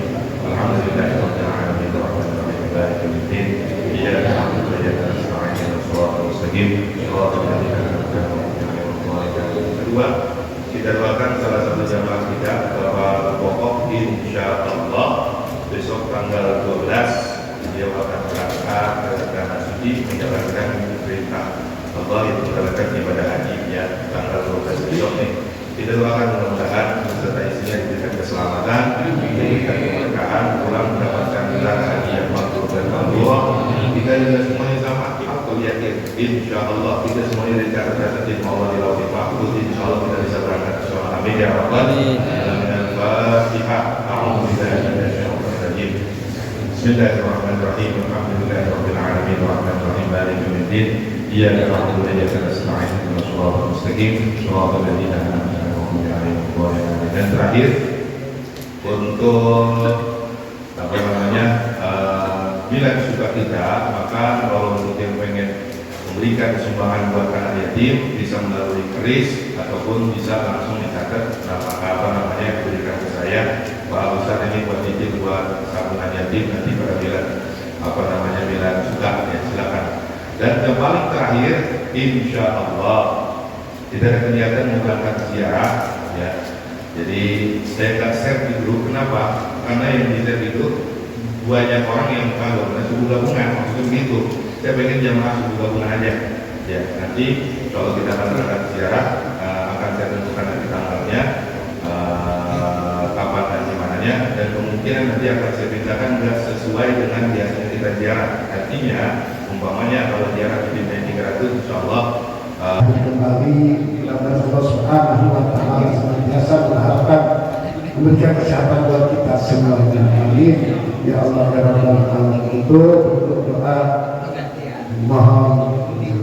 Alhamdulillahirabbil alamin arrahmanirrahim maliki yaumiddin. Iyyaka na'budu wa iyyaka nasta'in ihdinas siratal mustaqim siratal ladzina an'amta 'alaihim. Kedua, kita doakan salah satu jamaah kita Bapak Pokok insyaallah besok tanggal 12 dia akan berangkat ke tanah suci haji menjalankan perintah Allah itu menjalankan ibadah haji ya tanggal 12 besok nih. Kita doakan mudah-mudahan beserta istrinya diberikan keselamatan, diberikan keberkahan, pulang mendapatkan gelar haji yang makbul dan mabrur. Kita juga semuanya sama, aku yakin insya Allah kita semuanya dicatat di Allah di lauh mahfuz. Insya Allah kita bisa berangkat ke sana. Amin ya rabbal alamin. Al-Fatihah. A'udzubillahi minasyaitonir rajim. Bismillahirrahmanirrahim. Alhamdulillahirabbil alamin. Arrahmanirrahim. Maliki yaumiddin. Iyyaka na'budu wa iyyaka nasta'in. Ihdinas siratal mustaqim. Shiratal ladzina an'amta 'alaihim ghairil maghdubi 'alaihim. Dan terakhir untuk apa namanya bila suka kita, maka kalau untuk yang pengen memberikan sumbangan buat anak yatim bisa melalui kris ataupun bisa langsung dicatat apa namanya diberikan ke saya. Pak Ustaz ini buat yatim, buat tabungan yatim, nanti pada bila apa namanya bila suka ya silakan. Dan yang paling terakhir, insya Allah kita ada kegiatan menggunakan ziarah ya. Jadi saya akan share di grup. Kenapa? Karena yang di share itu banyak orang yang kalau suku gabungan maksudnya begitu. Saya pengen jamaah suku gabungan aja. Ya nanti kalau kita akan berangkat ziarah akan saya tentukan nanti tanggalnya, kapan dan dimananya, dan kemungkinan nanti akan saya pintakan nggak sesuai dengan biasanya kita ziarah. Artinya umpamanya kalau ziarah di 300 insya Allah kembali kepada Allah Subhanahu wa Ta'ala senantiasa mengharapkan memberikan kesehatan buat kita semuanya. Amin ya Allah ya Rabbal alamin. Untuk doa mohon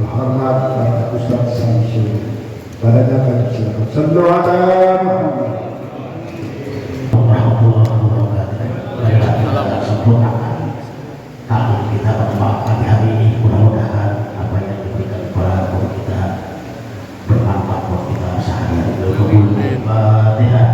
hormat kepada Ustaz Samsul. Padanya kami silakan. Sallu ala Muhammad. Kita pada pagi hari ini mudah-mudahan apa yang diberikan kepada kita bermanfaat buat kita sehari-hari. Al-Fatihah.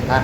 Ah.